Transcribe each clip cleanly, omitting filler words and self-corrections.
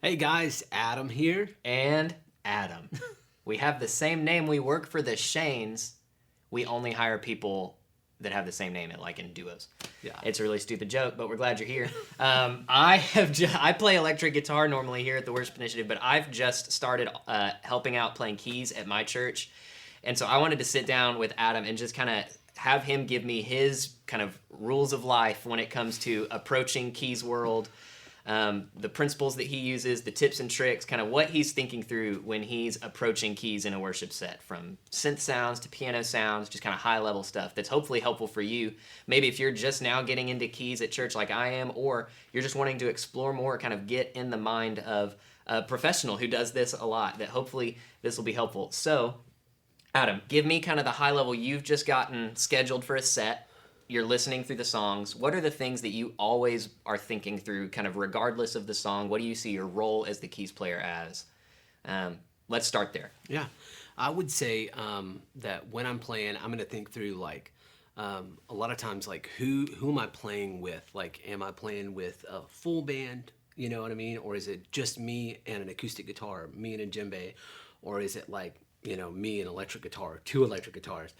Hey guys, Adam here. And Adam. We have the same name. We work for the Shanes. We only hire people that have the same name, like in duos. Yeah. It's a really stupid joke, but we're glad you're here. I play electric guitar normally here at the Worship Initiative, but I've just started helping out playing keys at my church, and so I wanted to sit down with Adam and just kind of have him give me his kind of rules of life when it comes to approaching keys world, the principles that he uses, the tips and tricks, kind of what he's thinking through when he's approaching keys in a worship set, from synth sounds to piano sounds, just kind of high level stuff that's hopefully helpful for you. Maybe if you're just now getting into keys at church like I am, or you're just wanting to explore more, kind of get in the mind of a professional who does this a lot, that hopefully this will be helpful. So, Adam, give me kind of the high level. You've just gotten scheduled for a set. You're listening through the songs. What are the things that you always are thinking through, kind of regardless of the song? What do you see your role as the keys player as? Let's start there. Yeah. I would say that when I'm playing, I'm going to think through a lot of times who am I playing with? Like, am I playing with a full band? You know what I mean? Or is it just me and an acoustic guitar, me and a djembe? Or is it me and electric guitar, two electric guitars?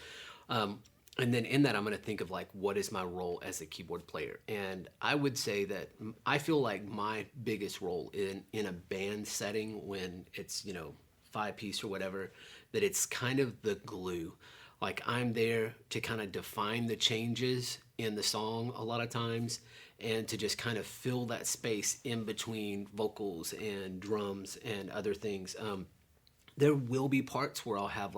And then in that, I'm going to think of what is my role as a keyboard player? And I would say that I feel like my biggest role in a band setting, when it's, 5-piece or whatever, that it's kind of the glue. Like, I'm there to kind of define the changes in the song a lot of times, and to just kind of fill that space in between vocals and drums and other things. There will be parts where I'll have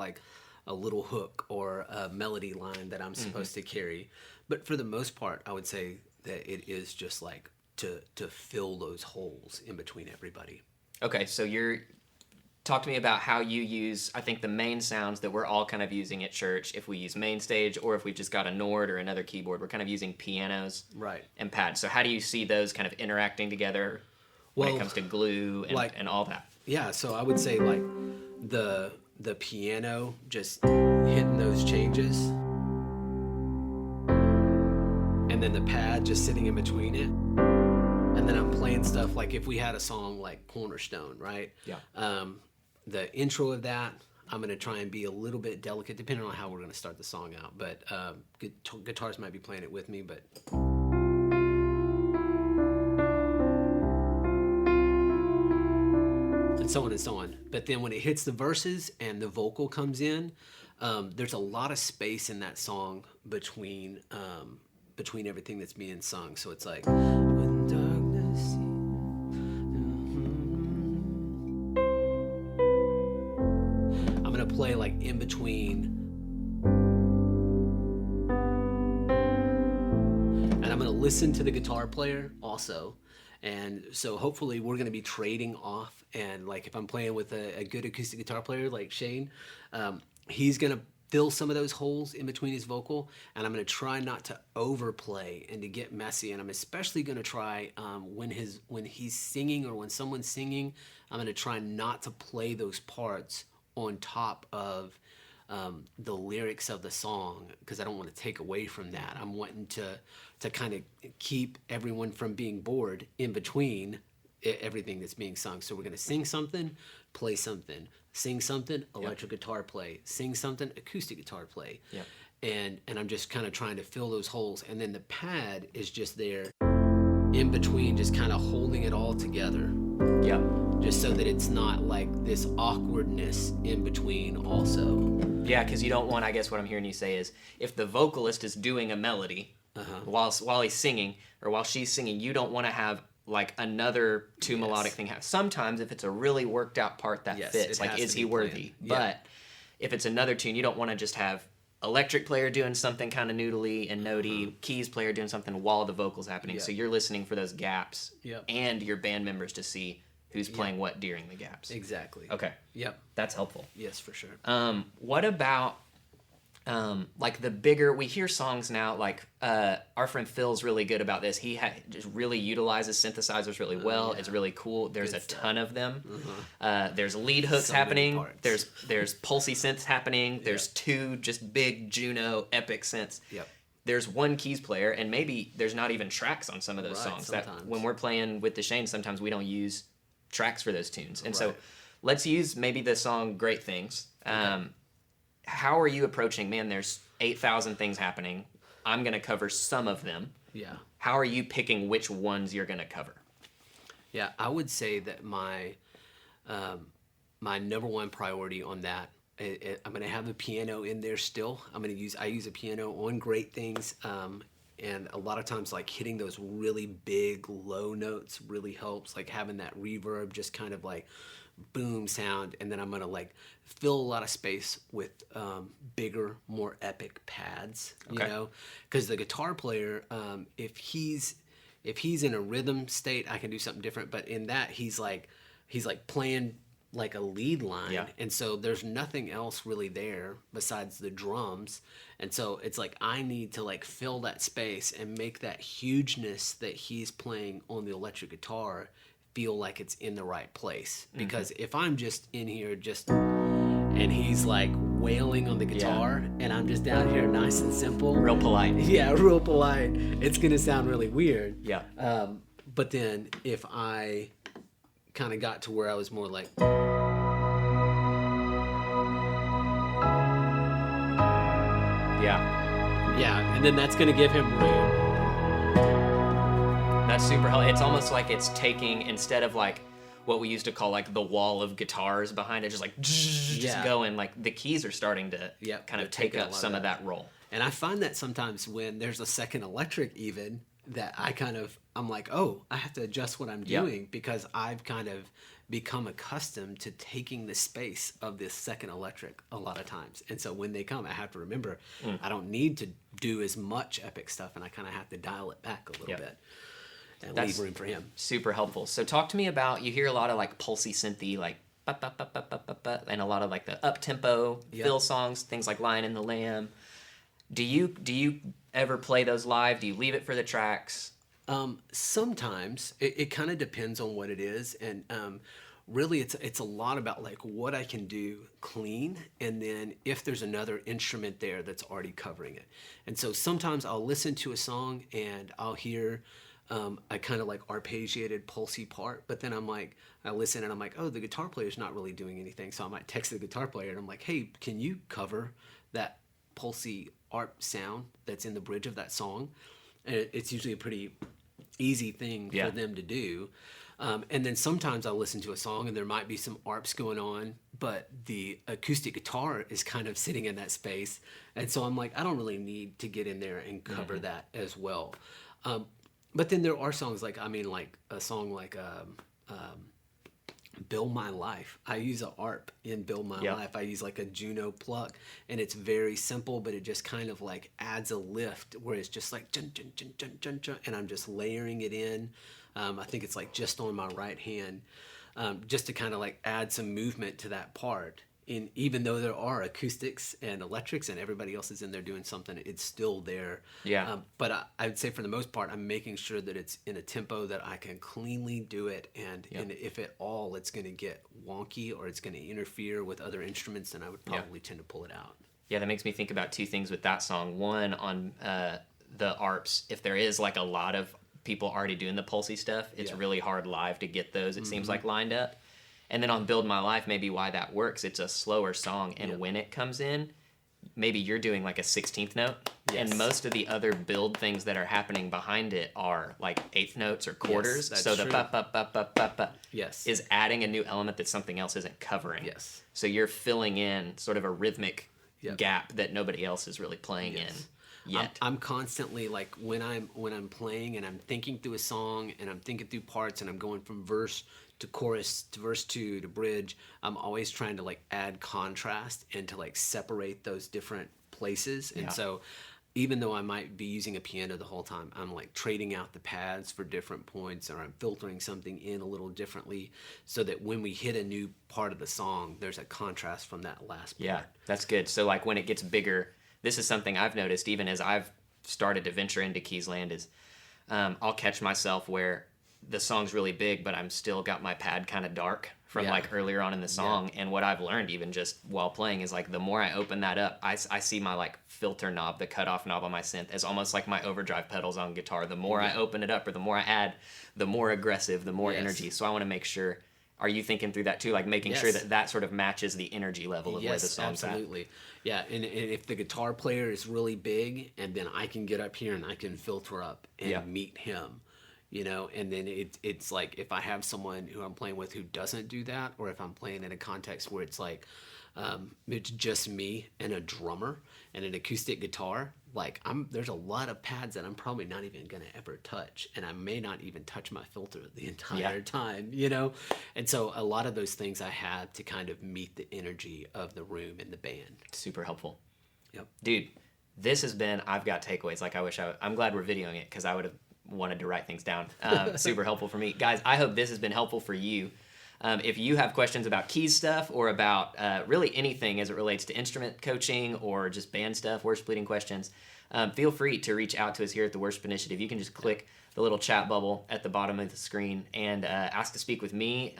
a little hook or a melody line that I'm supposed to carry. But for the most part, I would say that it is just to fill those holes in between everybody. Okay, so talk to me about how you use, I think, the main sounds that we're all kind of using at church. If we use main stage, or if we've just got a Nord or another keyboard, we're kind of using pianos Right. and pads. So how do you see those kind of interacting together when it comes to glue and all that? Yeah, so I would say the piano just hitting those changes, and then the pad just sitting in between it. And then I'm playing stuff like if we had a song like Cornerstone, right? Yeah. The intro of that, I'm going to try and be a little bit delicate depending on how we're going to start the song out. But guitars might be playing it with me, but... and so on and so on. But then when it hits the verses and the vocal comes in, there's a lot of space in that song between everything that's being sung. So it's like, when darkness... I'm going to play in between, and I'm going to listen to the guitar player also. And so hopefully we're going to be trading off, and if I'm playing with a good acoustic guitar player like Shane, he's going to fill some of those holes in between his vocal, and I'm going to try not to overplay and to get messy. And I'm especially going to try when he's singing, or when someone's singing, I'm going to try not to play those parts on top of the lyrics of the song, because I don't want to take away from that. I'm wanting to kind of keep everyone from being bored in between everything that's being sung. So we're going to sing something, play something, sing something, electric guitar play, sing something, acoustic guitar play. Yep. And I'm just kind of trying to fill those holes. And then the pad is just there in between, just kind of holding it all together. Yeah. Just so that it's not this awkwardness in between also. Yeah, because you don't want, I guess what I'm hearing you say is, if the vocalist is doing a melody while he's singing, or while she's singing, you don't want to have another melodic thing happen. Sometimes if it's a really worked out part that fits, is he worthy? Yeah. But if it's another tune, you don't want to just have electric player doing something kind of noodly and notey, keys player doing something while the vocal's happening. So you're listening for those gaps, and your band members to see who's playing what during the gaps. Exactly. Okay. Yep. That's helpful. Yes, for sure. What about the bigger, we hear songs now, our friend Phil's really good about this. He just really utilizes synthesizers really well. It's really cool. There's a ton of them. There's lead hooks happening. There's pulsy synths happening. There's two just big Juno epic synths. Yep. There's one keys player, and maybe there's not even tracks on some of those songs. Sometimes. That when we're playing with the Shane, sometimes we don't use tracks for those tunes. And so Right. let's use maybe the song Great Things. How are you approaching, man, there's 8,000 things happening. I'm going to cover some of them. Yeah. How are you picking which ones you're going to cover? Yeah, I would say that my number one priority on that, I'm going to have a piano in there still. I use a piano on Great Things, and a lot of times like hitting those really big low notes really helps. Like having that reverb, just kind of like boom sound, and then I'm going to like fill a lot of space with bigger, more epic pads. Okay. You know, because the guitar player, if he's in a rhythm state, I can do something different. But in that, he's like playing like a lead line, Yeah. and so there's nothing else really there besides the drums. And so it's like I need to like fill that space and make that hugeness that he's playing on the electric guitar feel like it's in the right place. Because if I'm just in here and he's like wailing on the guitar and I'm just down here nice and simple, Real polite. yeah, real polite, it's gonna sound really weird. Yeah. But then if I kind of got to where I was more like, Yeah. yeah, and then that's gonna give him room. That's super helpful. It's almost like it's taking, instead of like what we used to call like the wall of guitars behind it, just like just Yeah. going, like the keys are starting to Yep, kind of they're take taking a up lot some of of that role. And I find that sometimes when there's a second electric even, that I'm like, oh, I have to adjust what I'm Yep. doing because I've kind of become accustomed to taking the space of this second electric a lot of times. And so when they come, I have to remember I don't need to do as much epic stuff, and I kind of have to dial it back a little Yep. bit and That's- leave room for him. Super helpful. So talk to me about, you hear a lot of like pulsy synthy, like ba, ba, ba, ba, ba, ba, ba, and a lot of like the up tempo Yep. fill songs, things like Lion and the Lamb. Do you ever play those live? Do you leave it for the tracks? Sometimes it kind of depends on what it is, and really it's a lot about like what I can do clean, and then if there's another instrument there that's already covering it. And so sometimes I'll listen to a song and I'll hear a kind of like arpeggiated pulsy part, but then I listen and I'm like, oh, the guitar player's not really doing anything, so I might text the guitar player and I'm like, hey, can you cover that pulsy arp sound that's in the bridge of that song? And it's usually a pretty easy thing Yeah. for them to do. And then sometimes I'll listen to a song and there might be some arps going on, but the acoustic guitar is kind of sitting in that space. And so I'm like, I don't really need to get in there and cover that as well. But then there are songs like a song like Build My Life. I use a ARP in Build My Yeah. Life. I use like a Juno pluck, and it's very simple, but it just kind of like adds a lift where it's just like jun, jun, jun, jun, jun, jun, and I'm just layering it in. I think it's like just on my right hand, just to kind of like add some movement to that part. And even though there are acoustics and electrics and everybody else is in there doing something, it's still there. Yeah. But I would say for the most part, I'm making sure that it's in a tempo that I can cleanly do it. And if at all it's going to get wonky or it's going to interfere with other instruments, then I would probably tend to pull it out. Yeah, that makes me think about two things with that song. One, on the arps, if there is like a lot of people already doing the pulsy stuff, it's Yeah. really hard live to get those, it seems like, lined up. And then on Build My Life, maybe why that works, it's a slower song, and Yeah. when it comes in, maybe you're doing like a 16th note, Yes. and most of the other build things that are happening behind it are like eighth notes or quarters. that's So the true. ba ba ba ba ba ba Yes. is adding a new element that something else isn't covering. Yes. So you're filling in sort of a rhythmic Yep. gap that nobody else is really playing Yes. in yet. I'm constantly like when I'm playing and I'm thinking through a song and I'm thinking through parts and I'm going from verse to chorus to verse 2 to bridge, I'm always trying to like add contrast and to like separate those different places. And Yeah. so even though I might be using a piano the whole time, I'm like trading out the pads for different points, or I'm filtering something in a little differently so that when we hit a new part of the song, there's a contrast from that last part. Yeah, that's good. So like when it gets bigger, this is something I've noticed even as I've started to venture into Keys Land is I'll catch myself where the song's really big, but I'm still got my pad kind of dark from Yeah. like earlier on in the song. And what I've learned even just while playing is like the more I open that up, I see my like filter knob, the cutoff knob on my synth as almost like my overdrive pedals on guitar. The more I open it up or the more I add, the more aggressive, the more Yes. energy. So I want to make sure Are you thinking through that too, like making sure Yes. that that sort of matches the energy level of where the Yes, song's at? absolutely. Yeah, and if the guitar player is really big, and then I can get up here and I can filter up and Yeah. meet him, and then it's like if I have someone who I'm playing with who doesn't do that, or if I'm playing in a context where it's like it's just me and a drummer and an acoustic guitar, like there's a lot of pads that I'm probably not even gonna ever touch, and I may not even touch my filter the entire Yeah. time. And so a lot of those things I have to kind of meet the energy of the room and the band. Super helpful. Yep. Dude, this has been, I've got takeaways. Like I'm glad we're videoing it because I would have wanted to write things down. Super helpful for me. Guys, I hope this has been helpful for you. If you have questions about keys stuff or about really anything as it relates to instrument coaching or just band stuff, worship leading questions, feel free to reach out to us here at the Worship Initiative. You can just click the little chat bubble at the bottom of the screen and ask to speak with me,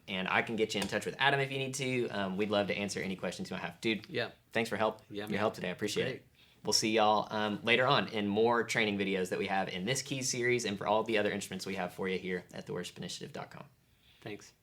and I can get you in touch with Adam if you need to. We'd love to answer any questions you might have. Dude, Yeah. thanks for Yeah, your man. help today. I appreciate Great. it. We'll see y'all later on in more training videos that we have in this keys series and for all the other instruments we have for you here at theworshipinitiative.com. Thanks.